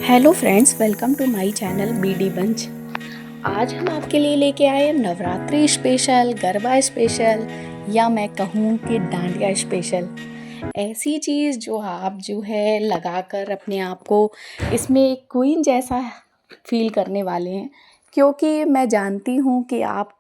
Hello friends, welcome to my channel BD bunch. आज हम आपके लिए लेके आए हैं नवरात्रि स्पेशल, गरबा स्पेशल, या मैं कहूँ कि डांडिया स्पेशल। ऐसी चीज़ जो आप जो है लगाकर अपने आप को इसमें एक क्वीन जैसा फील करने वाले हैं, क्योंकि मैं जानती हूँ कि आप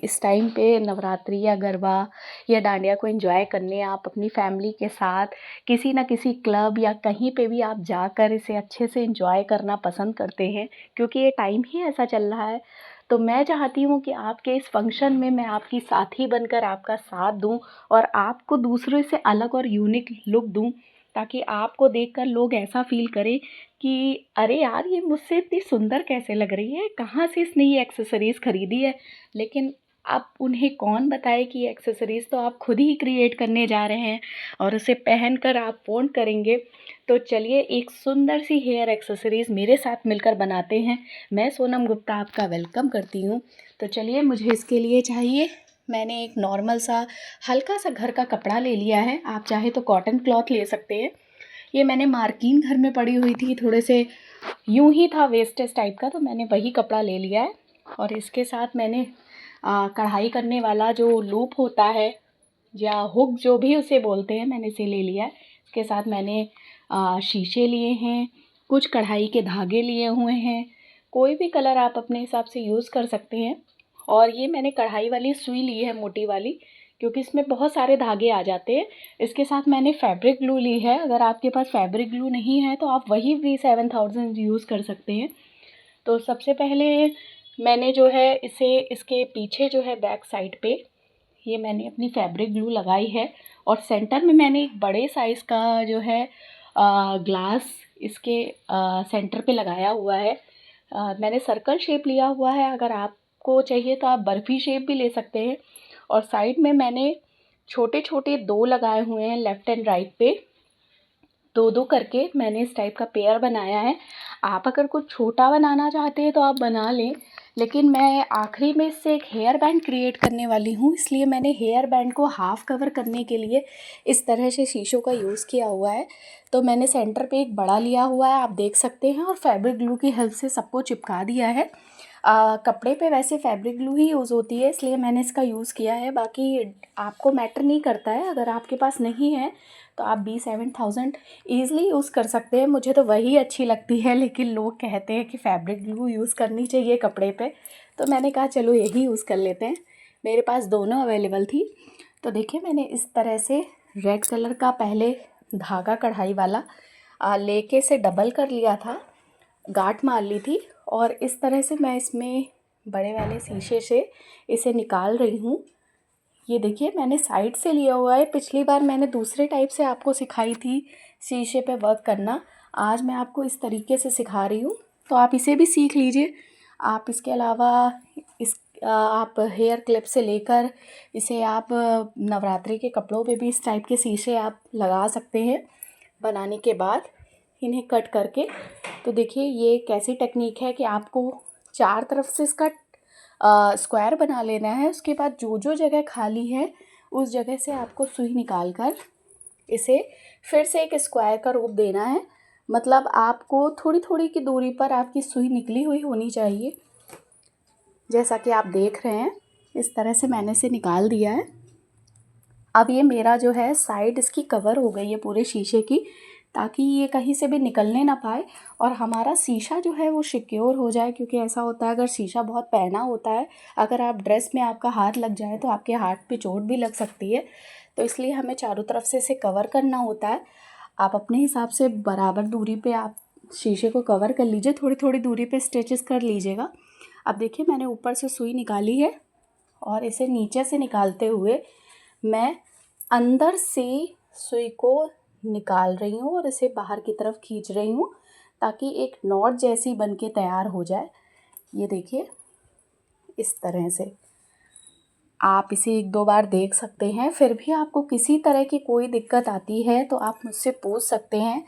इस टाइम पे नवरात्रि या गरबा या डांडिया को एंजॉय करने आप अपनी फैमिली के साथ किसी ना किसी क्लब या कहीं पे भी आप जाकर इसे अच्छे से एंजॉय करना पसंद करते हैं, क्योंकि ये टाइम ही ऐसा चल रहा है। तो मैं चाहती हूँ कि आपके इस फंक्शन में मैं आपकी साथी बनकर आपका साथ दूँ और आपको दूसरों से अलग और यूनिक लुक दूँ, ताकि आपको देखकर लोग ऐसा फ़ील करें कि अरे यार, ये मुझसे इतनी सुंदर कैसे लग रही है, कहाँ से इसने ये एक्सेसरीज़ ख़रीदी है। लेकिन अब उन्हें कौन बताए कि ये एक्सेसरीज़ तो आप खुद ही क्रिएट करने जा रहे हैं और उसे पहनकर आप पॉन्ट करेंगे। तो चलिए एक सुंदर सी हेयर एक्सेसरीज़ मेरे साथ मिलकर बनाते हैं। मैं सोनम गुप्ता आपका वेलकम करती हूँ। तो चलिए, मुझे इसके लिए चाहिए, मैंने एक नॉर्मल सा हल्का सा घर का कपड़ा ले लिया है। आप चाहे तो कॉटन क्लॉथ ले सकते हैं। ये मैंने मार्किन घर में पड़ी हुई थी, थोड़े से यूं ही था वेस्टेज टाइप का, तो मैंने वही कपड़ा ले लिया है। और इसके साथ मैंने कढ़ाई करने वाला जो लूप होता है या हुक जो भी उसे बोलते हैं, मैंने इसे ले लिया है। इसके साथ मैंने शीशे लिए हैं, कुछ कढ़ाई के धागे लिए हुए हैं। कोई भी कलर आप अपने हिसाब से यूज़ कर सकते हैं। और ये मैंने कढ़ाई वाली सुई ली है, मोटी वाली, क्योंकि इसमें बहुत सारे धागे आ जाते हैं। इसके साथ मैंने फैब्रिक ग्लू ली है। अगर आपके पास फैब्रिक ग्लू नहीं है तो आप वही V7000 यूज़ कर सकते हैं। तो सबसे पहले मैंने जो है इसे इसके पीछे जो है बैक साइड पे ये मैंने अपनी फैब्रिक ग्लू लगाई है। और सेंटर में मैंने एक बड़े साइज़ का जो है ग्लास इसके सेंटर पे लगाया हुआ है। मैंने सर्कल शेप लिया हुआ है। अगर आपको चाहिए तो आप बर्फ़ी शेप भी ले सकते हैं। और साइड में मैंने छोटे छोटे 2 लगाए हुए हैं, लेफ़्ट एंड राइट पे 2-2 करके मैंने इस टाइप का पेयर बनाया है। आप अगर कुछ छोटा बनाना चाहते हैं तो आप बना लें, लेकिन मैं आखिरी में इससे एक हेयर बैंड क्रिएट करने वाली हूँ, इसलिए मैंने हेयर बैंड को हाफ़ कवर करने के लिए इस तरह से शीशों का यूज़ किया हुआ है। तो मैंने सेंटर पे एक बड़ा लिया हुआ है, आप देख सकते हैं, और फैब्रिक ग्लू की हेल्प से सबको चिपका दिया है। कपड़े पे वैसे फैब्रिक ग्लू ही यूज़ होती है, इसलिए मैंने इसका यूज़ किया है। बाकी आपको मैटर नहीं करता है, अगर आपके पास नहीं है तो आप B7000 ईज़िली यूज़ कर सकते हैं। मुझे तो वही अच्छी लगती है, लेकिन लोग कहते हैं कि फैब्रिक ग्लू यूज़ करनी चाहिए कपड़े पे, तो मैंने कहा चलो यही यूज़ कर लेते हैं। मेरे पास दोनों अवेलेबल थी। तो देखिए, मैंने इस तरह से रेड कलर का पहले धागा कढ़ाई वाला लेके से डबल कर लिया था, गांठ मार ली थी, और इस तरह से मैं इसमें बड़े वाले शीशे से इसे निकाल रही हूँ। ये देखिए, मैंने साइड से लिया हुआ है। पिछली बार मैंने दूसरे टाइप से आपको सिखाई थी शीशे पे वर्क करना, आज मैं आपको इस तरीके से सिखा रही हूँ, तो आप इसे भी सीख लीजिए। आप इसके अलावा आप हेयर क्लिप से लेकर इसे आप नवरात्रि के कपड़ों पे भी इस टाइप के शीशे आप लगा सकते हैं। बनाने के बाद इन्हें कट करके, तो देखिए ये एक ऐसी टेक्निक है कि आपको चार तरफ से इसका स्क्वायर बना लेना है। उसके बाद जो जो जगह खाली है उस जगह से आपको सुई निकाल कर इसे फिर से एक स्क्वायर का रूप देना है। मतलब आपको थोड़ी थोड़ी की दूरी पर आपकी सुई निकली हुई होनी चाहिए, जैसा कि आप देख रहे हैं। इस तरह से मैंने इसे निकाल दिया है। अब ये मेरा जो है साइड इसकी कवर हो गई है पूरे शीशे की, ताकि ये कहीं से भी निकलने ना पाए और हमारा शीशा जो है वो सिक्योर हो जाए। क्योंकि ऐसा होता है, अगर शीशा बहुत पहना होता है, अगर आप ड्रेस में आपका हाथ लग जाए तो आपके हाथ पे चोट भी लग सकती है। तो इसलिए हमें चारों तरफ से इसे कवर करना होता है। आप अपने हिसाब से बराबर दूरी पे आप शीशे को कवर कर लीजिए, थोड़ी थोड़ी दूरी पे स्टिचेस कर लीजिएगा। अब देखिए, मैंने ऊपर से सुई निकाली है और इसे नीचे से निकालते हुए मैं अंदर से सुई को निकाल रही हूँ और इसे बाहर की तरफ खींच रही हूँ, ताकि एक नॉट जैसी बन के तैयार हो जाए। ये देखिए, इस तरह से आप इसे एक दो बार देख सकते हैं। फिर भी आपको किसी तरह की कोई दिक्कत आती है तो आप मुझसे पूछ सकते हैं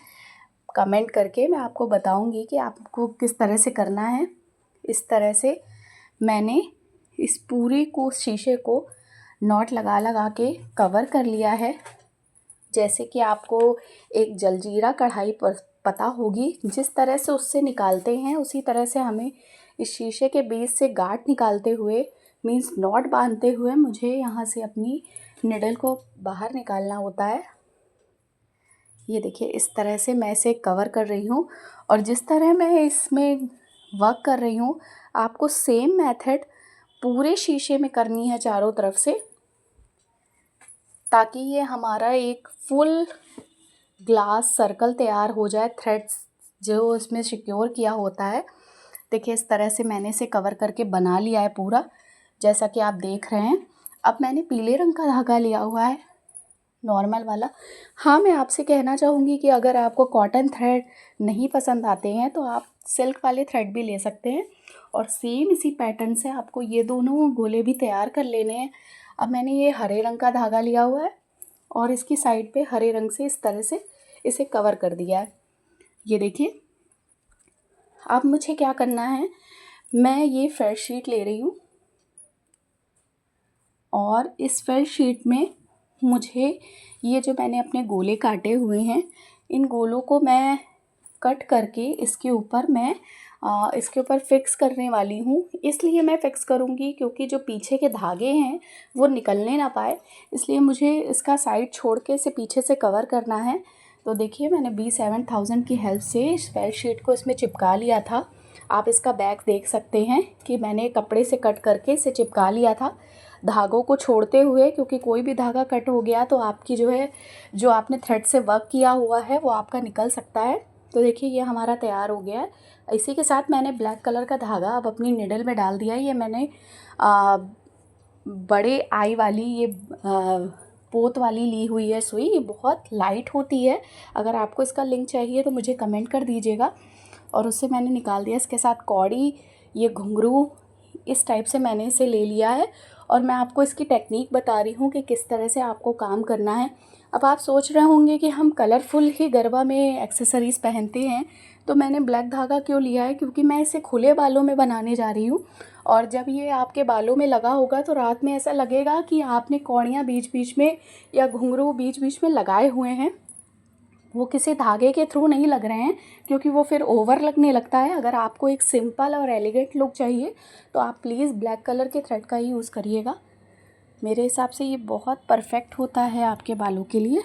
कमेंट करके, मैं आपको बताऊंगी कि आपको किस तरह से करना है। इस तरह से मैंने इस पूरे को शीशे को नॉट लगा लगा के कवर कर लिया है। जैसे कि आपको एक जलजीरा कढ़ाई पता होगी। जिस तरह से उससे निकालते हैं उसी तरह से हमें इस शीशे के बीच से गांठ निकालते हुए, मीन्स नॉट बांधते हुए, मुझे यहाँ से अपनी निडल को बाहर निकालना होता है। ये देखिए, इस तरह से मैं इसे कवर कर रही हूँ। और जिस तरह मैं इसमें वर्क कर रही हूँ, आपको सेम मेथड पूरे शीशे में करनी है चारों तरफ से, ताकि ये हमारा एक फुल ग्लास सर्कल तैयार हो जाए थ्रेड्स जो इसमें सिक्योर किया होता है। देखिए, इस तरह से मैंने इसे कवर करके बना लिया है पूरा, जैसा कि आप देख रहे हैं। अब मैंने पीले रंग का धागा लिया हुआ है, नॉर्मल वाला। हाँ, मैं आपसे कहना चाहूँगी कि अगर आपको कॉटन थ्रेड नहीं पसंद आते हैं तो आप सिल्क वाले थ्रेड भी ले सकते हैं। और सेम इसी पैटर्न से आपको ये दोनों गोले भी तैयार कर लेने हैं। अब मैंने ये हरे रंग का धागा लिया हुआ है और इसकी साइड पे हरे रंग से इस तरह से इसे कवर कर दिया है। ये देखिए, अब मुझे क्या करना है, मैं ये फेल्ट शीट ले रही हूँ और इस फेल्ट शीट में मुझे ये जो मैंने अपने गोले काटे हुए हैं, इन गोलों को मैं कट करके इसके ऊपर फिक्स करने वाली हूँ। इसलिए मैं फिक्स करूँगी क्योंकि जो पीछे के धागे हैं वो निकलने ना पाए, इसलिए मुझे इसका साइड छोड़ के इसे पीछे से कवर करना है। तो देखिए, मैंने B7000 की हेल्प से इस फेल्ट शीट को इसमें चिपका लिया था। आप इसका बैक देख सकते हैं कि मैंने कपड़े से कट करके इसे चिपका लिया था, धागों को छोड़ते हुए, क्योंकि कोई भी धागा कट हो गया तो आपकी जो आपने थ्रेड से वर्क किया हुआ है वो आपका निकल सकता है। तो देखिए, ये हमारा तैयार हो गया है। इसी के साथ मैंने ब्लैक कलर का धागा अब अपनी निडल में डाल दिया है। ये मैंने बड़े आई वाली ये पोत वाली ली हुई है सुई। ये बहुत लाइट होती है। अगर आपको इसका लिंक चाहिए तो मुझे कमेंट कर दीजिएगा। और उससे मैंने निकाल दिया। इसके साथ कौड़ी, ये घुंघरू, इस टाइप से मैंने इसे ले लिया है। और मैं आपको इसकी टेक्निक बता रही हूँ कि किस तरह से आपको काम करना है। अब आप सोच रहे होंगे कि हम कलरफुल ही गरबा में एक्सेसरीज़ पहनते हैं, तो मैंने ब्लैक धागा क्यों लिया है, क्योंकि मैं इसे खुले बालों में बनाने जा रही हूँ। और जब ये आपके बालों में लगा होगा तो रात में ऐसा लगेगा कि आपने कौड़ियाँ बीच बीच में या घुंघरू बीच बीच में लगाए हुए हैं। वो किसी धागे के थ्रू नहीं लग रहे हैं, क्योंकि वो फिर ओवर लगने लगता है। अगर आपको एक सिंपल और एलिगेंट लुक चाहिए तो आप प्लीज़ ब्लैक कलर के थ्रेड का ही यूज़ करिएगा। मेरे हिसाब से ये बहुत परफेक्ट होता है आपके बालों के लिए।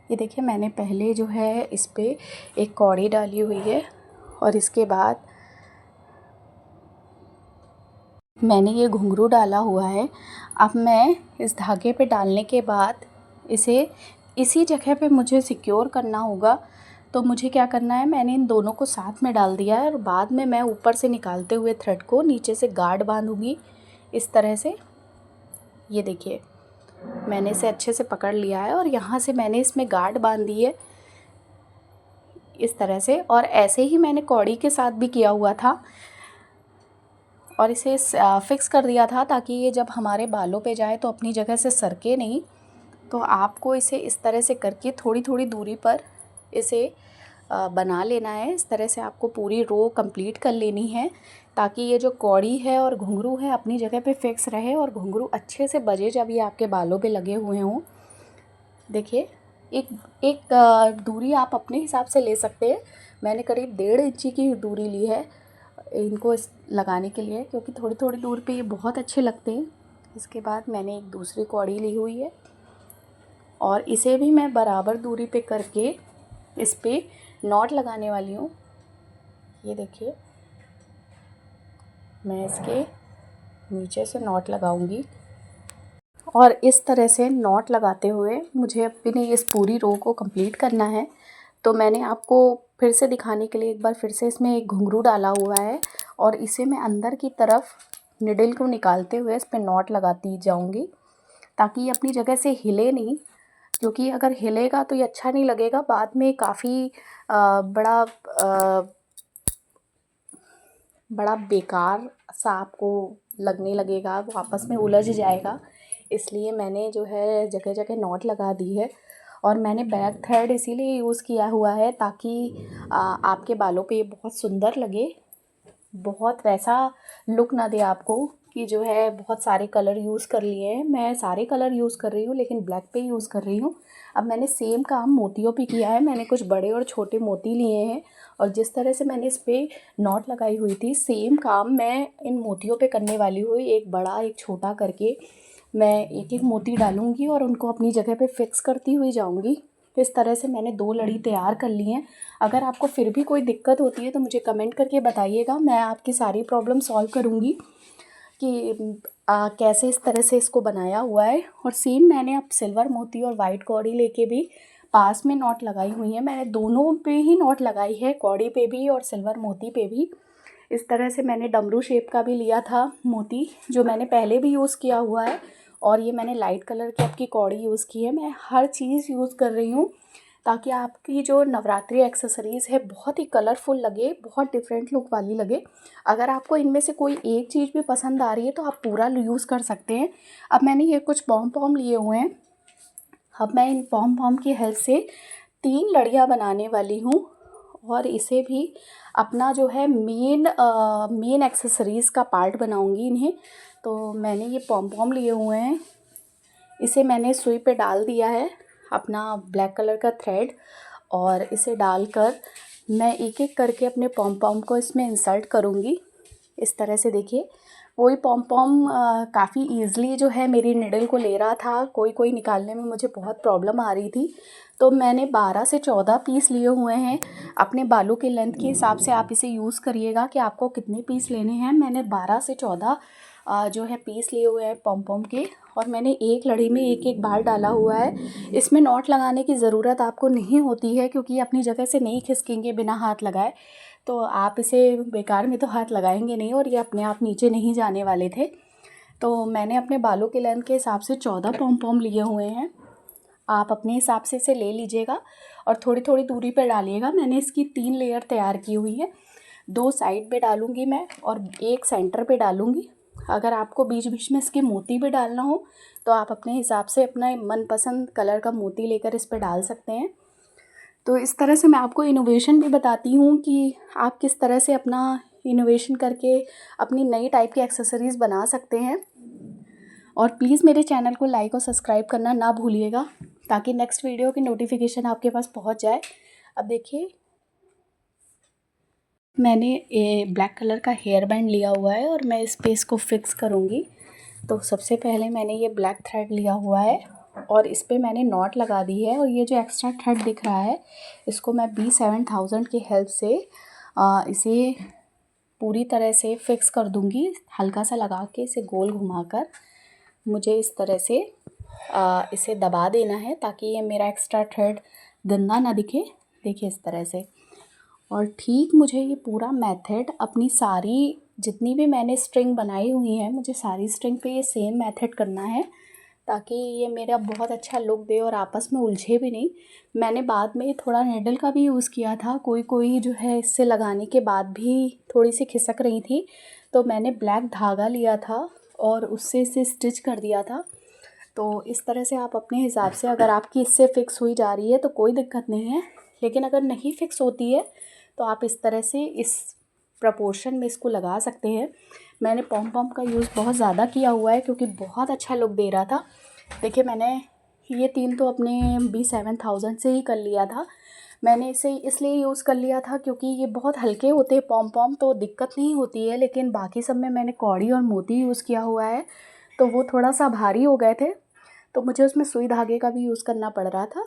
ये देखिए, मैंने पहले जो है इस पर एक कौड़ी डाली हुई है और इसके बाद मैंने ये घुंघरू डाला हुआ है। अब मैं इस धागे पे डालने के बाद इसे इसी जगह पे मुझे सिक्योर करना होगा। तो मुझे क्या करना है, मैंने इन दोनों को साथ में डाल दिया है और बाद में मैं ऊपर से निकालते हुए थ्रेड को नीचे से गार्ड बांधूंगी इस तरह से। ये देखिए, मैंने इसे अच्छे से पकड़ लिया है और यहाँ से मैंने इसमें गार्ड बांध दी है इस तरह से। और ऐसे ही मैंने कौड़ी के साथ भी किया हुआ था और इसे फिक्स कर दिया था ताकि ये जब हमारे बालों पे जाए तो अपनी जगह से सरके नहीं। तो आपको इसे इस तरह से करके थोड़ी थोड़ी दूरी पर इसे बना लेना है। इस तरह से आपको पूरी रो कंप्लीट कर लेनी है ताकि ये जो कौड़ी है और घुंघरू है अपनी जगह पे फिक्स रहे और घुंघरू अच्छे से बजे जब ये आपके बालों पे लगे हुए हों। देखिए, एक दूरी आप अपने हिसाब से ले सकते हैं। मैंने करीब 1.5 इंची की दूरी ली है इनको लगाने के लिए, क्योंकि थोड़ी थोड़ी दूर पे ये बहुत अच्छे लगते हैं। इसके बाद मैंने एक दूसरी कौड़ी ली हुई है और इसे भी मैं बराबर दूरी पे करके इस पे नॉट लगाने वाली हूँ। ये देखिए, मैं इसके नीचे से नॉट लगाऊंगी और इस तरह से नॉट लगाते हुए मुझे अपनी इस पूरी रो को कंप्लीट करना है। तो मैंने आपको फिर से दिखाने के लिए एक बार फिर से इसमें एक घुंघरू डाला हुआ है और इसे मैं अंदर की तरफ निडल को निकालते हुए इस पर नॉट लगाती जाऊंगी ताकि ये अपनी जगह से हिले नहीं, क्योंकि अगर हिलेगा तो ये अच्छा नहीं लगेगा। बाद में काफ़ी बड़ा बेकार सा आपको लगने लगेगा, वो आपस में उलझ जाएगा। इसलिए मैंने जो है जगह जगह नॉट लगा दी है और मैंने बैक थ्रेड इसीलिए यूज़ किया हुआ है ताकि आपके बालों पे ये बहुत सुंदर लगे, बहुत वैसा लुक ना दे आपको कि जो है बहुत सारे कलर यूज़ कर लिए हैं। मैं सारे कलर यूज़ कर रही हूँ लेकिन ब्लैक पे यूज़ कर रही हूँ। अब मैंने सेम काम मोतियों पे किया है। मैंने कुछ बड़े और छोटे मोती लिए हैं और जिस तरह से मैंने इस पर नॉट लगाई हुई थी सेम काम मैं इन मोतियों पे करने वाली हूँ। एक बड़ा एक छोटा करके मैं एक एक मोती डालूँगी और उनको अपनी जगह पे फिक्स करती हुई जाऊँगी। तो इस तरह से मैंने 2 लड़ी तैयार कर ली हैं। अगर आपको फिर भी कोई दिक्कत होती है तो मुझे कमेंट करके बताइएगा, मैं आपकी सारी प्रॉब्लम सॉल्व करूँगी कि कैसे इस तरह से इसको बनाया हुआ है। और सेम मैंने अब सिल्वर मोती और वाइट कौड़ी लेके भी पास में नॉट लगाई हुई है। मैंने दोनों पे ही नॉट लगाई है, कौड़ी पे भी और सिल्वर मोती पे भी। इस तरह से मैंने डमरू शेप का भी लिया था मोती, जो मैंने पहले भी यूज़ किया हुआ है। और ये मैंने लाइट कलर की आपकी कौड़ी यूज़ की है। मैं हर चीज़ यूज़ कर रही हूँ ताकि आपकी जो नवरात्रि एक्सेसरीज़ है बहुत ही कलरफुल लगे, बहुत डिफरेंट लुक वाली लगे। अगर आपको इनमें से कोई एक चीज़ भी पसंद आ रही है तो आप पूरा यूज़ कर सकते हैं। अब मैंने ये कुछ पॉम पॉम लिए हुए हैं। अब मैं इन पॉम पॉम की हेल्प से 3 लड़ियाँ बनाने वाली हूँ और इसे भी अपना जो है मेन एक्सेसरीज़ का पार्ट बनाऊँगी इन्हें। तो मैंने ये पॉम पॉम लिए हुए हैं, इसे मैंने सुई पे डाल दिया है अपना ब्लैक कलर का थ्रेड, और इसे डालकर मैं एक एक करके अपने पॉम पॉम को इसमें इंसर्ट करूँगी। इस तरह से देखिए, कोई पॉम पॉम काफ़ी ईज़िली जो है मेरी निडल को ले रहा था, कोई निकालने में मुझे बहुत प्रॉब्लम आ रही थी। तो मैंने 12 से 14 पीस लिए हुए हैं। अपने बालों के लेंथ के हिसाब से आप इसे यूज़ करिएगा कि आपको कितने पीस लेने हैं। मैंने 12 से 14 जो है पीस लिए हुए हैं पॉम पॉम के, और मैंने एक लड़ी में एक एक बाल डाला हुआ है। इसमें नॉट लगाने की ज़रूरत आपको नहीं होती है क्योंकि अपनी जगह से नहीं खिसकेंगे बिना हाथ लगाए। तो आप इसे बेकार में तो हाथ लगाएंगे नहीं और ये अपने आप नीचे नहीं जाने वाले थे। तो मैंने अपने बालों के लेंथ के हिसाब से 14 पॉम पॉम लिए हुए हैं। आप अपने हिसाब से इसे ले लीजिएगा और थोड़ी थोड़ी दूरी पर डालिएगा। मैंने इसकी 3 लेयर तैयार की हुई है। 2 साइड पे डालूँगी मैं और एक सेंटर पे डालूँगी। अगर आपको बीच बीच में इसके मोती भी डालना हो तो आप अपने हिसाब से अपना मनपसंद कलर का मोती लेकर इस पर डाल सकते हैं। तो इस तरह से मैं आपको इनोवेशन भी बताती हूँ कि आप किस तरह से अपना इनोवेशन करके अपनी नई टाइप की एक्सेसरीज़ बना सकते हैं। और प्लीज़ मेरे चैनल को लाइक और सब्सक्राइब करना ना भूलिएगा ताकि नेक्स्ट वीडियो की नोटिफिकेशन आपके पास पहुँच जाए। अब देखिए, मैंने ये ब्लैक कलर का हेयर बैंड लिया हुआ है और मैं इस पे इसको फिक्स करूँगी। तो सबसे पहले मैंने ये ब्लैक थ्रेड लिया हुआ है और इस पे मैंने नॉट लगा दी है। और ये जो एक्स्ट्रा थ्रेड दिख रहा है इसको मैं B7000 की हेल्प से इसे पूरी तरह से फिक्स कर दूँगी। हल्का सा लगा के इसे गोल घुमाकर मुझे इस तरह से इसे दबा देना है ताकि ये मेरा एक्स्ट्रा थ्रेड गंदा ना दिखे। देखिए इस तरह से। और ठीक मुझे ये पूरा मेथड अपनी सारी जितनी भी मैंने स्ट्रिंग बनाई हुई हैं, मुझे सारी स्ट्रिंग पे ये सेम मेथड करना है ताकि ये मेरा बहुत अच्छा लुक दे और आपस में उलझे भी नहीं। मैंने बाद में थोड़ा निडल का भी यूज़ किया था, कोई जो है इससे लगाने के बाद भी थोड़ी सी खिसक रही थी, तो मैंने ब्लैक धागा लिया था और उससे इसे स्टिच कर दिया था। तो इस तरह से आप अपने हिसाब से, अगर आपकी इससे फ़िक्स हुई जा रही है तो कोई दिक्कत नहीं है, लेकिन अगर नहीं फ़िक्स होती है तो आप इस तरह से इस प्रपोर्शन में इसको लगा सकते हैं। मैंने पॉम पॉम का यूज़ बहुत ज़्यादा किया हुआ है क्योंकि बहुत अच्छा लुक दे रहा था। देखिए मैंने ये 3 तो अपने B7000 से ही कर लिया था। मैंने इसे इसलिए यूज़ कर लिया था क्योंकि ये बहुत हल्के होते हैं पॉम पॉम, तो दिक्कत नहीं होती है। लेकिन बाकी सब में मैंने कौड़ी और मोती यूज़ किया हुआ है तो वो थोड़ा सा भारी हो गए थे, तो मुझे उसमें सुई धागे का भी यूज़ करना पड़ रहा था।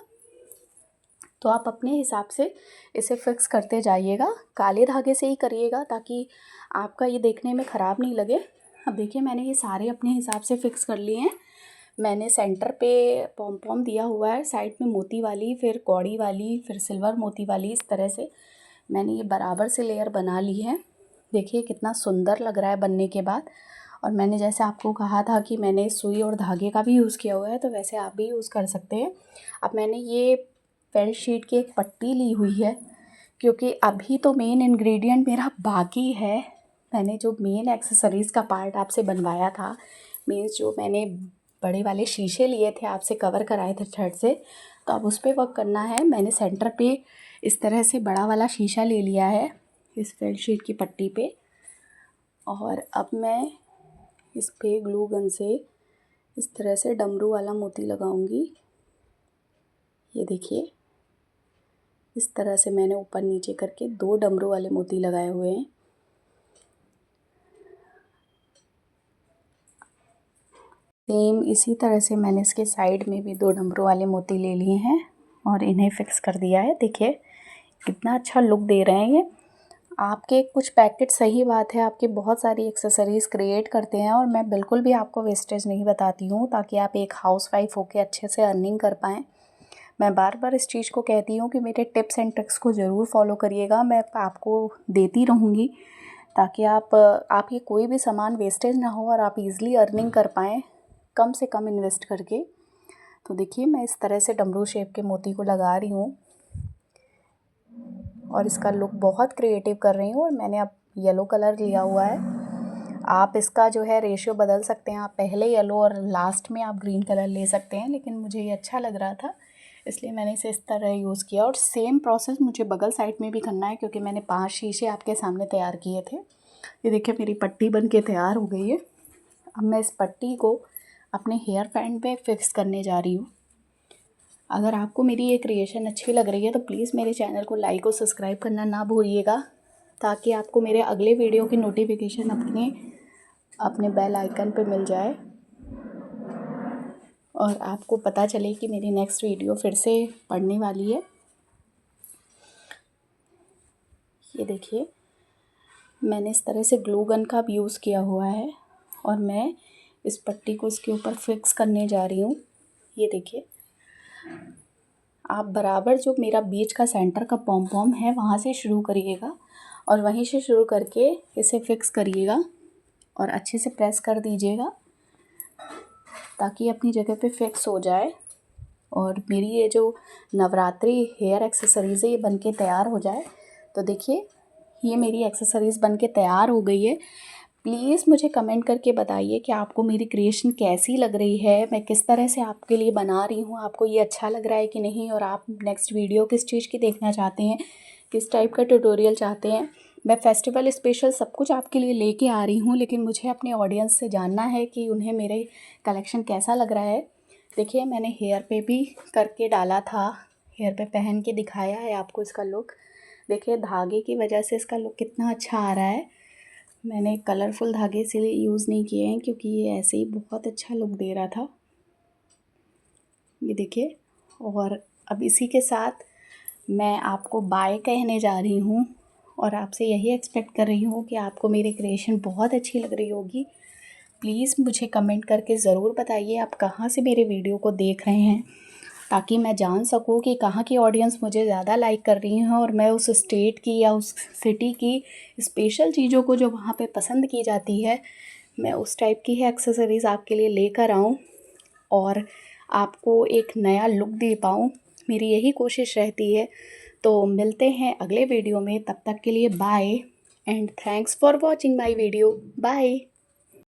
तो आप अपने हिसाब से इसे फ़िक्स करते जाइएगा, काले धागे से ही करिएगा ताकि आपका ये देखने में ख़राब नहीं लगे। अब देखिए मैंने ये सारे अपने हिसाब से फ़िक्स कर लिए हैं। मैंने सेंटर पे पॉम पॉम दिया हुआ है, साइड में मोती वाली, फिर कौड़ी वाली, फिर सिल्वर मोती वाली। इस तरह से मैंने ये बराबर से लेयर बना ली है। देखिए कितना सुंदर लग रहा है बनने के बाद। और मैंने जैसे आपको कहा था कि मैंने सुई और धागे का भी यूज़ किया हुआ है, तो वैसे आप भी यूज़ कर सकते हैं। अब मैंने ये फेल्ट शीट की एक पट्टी ली हुई है क्योंकि अभी तो मेन इंग्रेडिएंट मेरा बाकी है। मैंने जो मेन एक्सेसरीज़ का पार्ट आपसे बनवाया था, मीन्स जो मैंने बड़े वाले शीशे लिए थे आपसे कवर कराए थे थ्रेड से, तो अब उस पर वर्क करना है। मैंने सेंटर पे इस तरह से बड़ा वाला शीशा ले लिया है इस फेल्ट शीट की पट्टी पे, और अब मैं इस पे ग्लू गन से इस तरह से डमरू वाला मोती लगाऊंगी। ये देखिए, इस तरह से मैंने ऊपर नीचे करके 2 डमरू वाले मोती लगाए हुए हैं। सेम इसी तरह से मैंने इसके साइड में भी 2 डमरू वाले मोती ले लिए हैं और इन्हें फिक्स कर दिया है। देखिए कितना अच्छा लुक दे रहे हैं ये। आपके कुछ पैकेट, सही बात है, आपकी बहुत सारी एक्सेसरीज़ क्रिएट करते हैं और मैं बिल्कुल भी आपको वेस्टेज नहीं बताती हूँ, ताकि आप एक हाउसवाइफ होकर अच्छे से अर्निंग कर पाएँ। मैं बार बार इस चीज़ को कहती हूँ कि मेरे टिप्स एंड ट्रिक्स को ज़रूर फॉलो करिएगा। मैं आपको देती रहूँगी ताकि आप ये कोई भी सामान वेस्टेज ना हो और आप इज़िली अर्निंग कर पाएँ कम से कम इन्वेस्ट करके। तो देखिए मैं इस तरह से डमरू शेप के मोती को लगा रही हूँ और इसका लुक बहुत क्रिएटिव कर रही हूँ। और मैंने अब येलो कलर लिया हुआ है। आप इसका जो है रेशियो बदल सकते हैं, आप पहले येलो और लास्ट में आप ग्रीन कलर ले सकते हैं, लेकिन मुझे ये अच्छा लग रहा था इसलिए मैंने इसे इस तरह यूज़ किया। और सेम प्रोसेस मुझे बगल साइड में भी करना है, क्योंकि मैंने 5 शीशे आपके सामने तैयार किए थे। ये देखिए मेरी पट्टी बन के तैयार हो गई है। अब मैं इस पट्टी को अपने हेयर बैंड पे फिक्स करने जा रही हूँ। अगर आपको मेरी ये क्रिएशन अच्छी लग रही है तो प्लीज़ मेरे चैनल को लाइक और सब्सक्राइब करना ना भूलिएगा, ताकि आपको मेरे अगले वीडियो की नोटिफिकेशन अपने बेल आइकन पे मिल जाए और आपको पता चले कि मेरी नेक्स्ट वीडियो फिर से पड़ने वाली है। ये देखिए मैंने इस तरह से ग्लू गन का भी यूज़ किया हुआ है और मैं इस पट्टी को इसके ऊपर फिक्स करने जा रही हूँ। ये देखिए आप बराबर जो मेरा बीच का सेंटर का पॉम पॉम है वहाँ से शुरू करिएगा और वहीं से शुरू करके इसे फिक्स करिएगा और अच्छे से प्रेस कर दीजिएगा ताकि अपनी जगह पे फिक्स हो जाए। और मेरी ये जो नवरात्रि हेयर एक्सेसरीज़ है ये बन के तैयार हो जाए। तो देखिए ये मेरी एक्सेसरीज़ बन के तैयार हो गई है। प्लीज़ मुझे कमेंट करके बताइए कि आपको मेरी क्रिएशन कैसी लग रही है, मैं किस तरह से आपके लिए बना रही हूँ, आपको ये अच्छा लग रहा है कि नहीं, और आप नेक्स्ट वीडियो किस चीज़ की देखना चाहते हैं, किस टाइप का ट्यूटोरियल चाहते हैं। मैं फेस्टिवल स्पेशल सब कुछ आपके लिए लेके आ रही हूँ, लेकिन मुझे अपने ऑडियंस से जानना है कि उन्हें मेरे कलेक्शन कैसा लग रहा है। देखिए मैंने हेयर पे भी करके डाला था, हेयर पे पहन के दिखाया है आपको इसका लुक। देखिए धागे की वजह से इसका लुक कितना अच्छा आ रहा है। मैंने कलरफुल धागे इसीलिए यूज़ नहीं किए हैं क्योंकि ये ऐसे ही बहुत अच्छा लुक दे रहा था। ये देखिए, और अब इसी के साथ मैं आपको बाय कहने जा रही हूँ और आपसे यही एक्सपेक्ट कर रही हूँ कि आपको मेरी क्रिएशन बहुत अच्छी लग रही होगी। प्लीज़ मुझे कमेंट करके ज़रूर बताइए आप कहाँ से मेरे वीडियो को देख रहे हैं, ताकि मैं जान सकूँ कि कहाँ की ऑडियंस मुझे ज़्यादा लाइक कर रही है और मैं उस स्टेट की या उस सिटी की स्पेशल चीज़ों को जो वहाँ पे पसंद की जाती है, मैं उस टाइप की ही एक्सेसरीज़ आपके लिए लेकर आऊँ और आपको एक नया लुक दे पाऊँ, मेरी यही कोशिश रहती है। तो मिलते हैं अगले वीडियो में, तब तक के लिए bye and thanks for watching my video. Bye.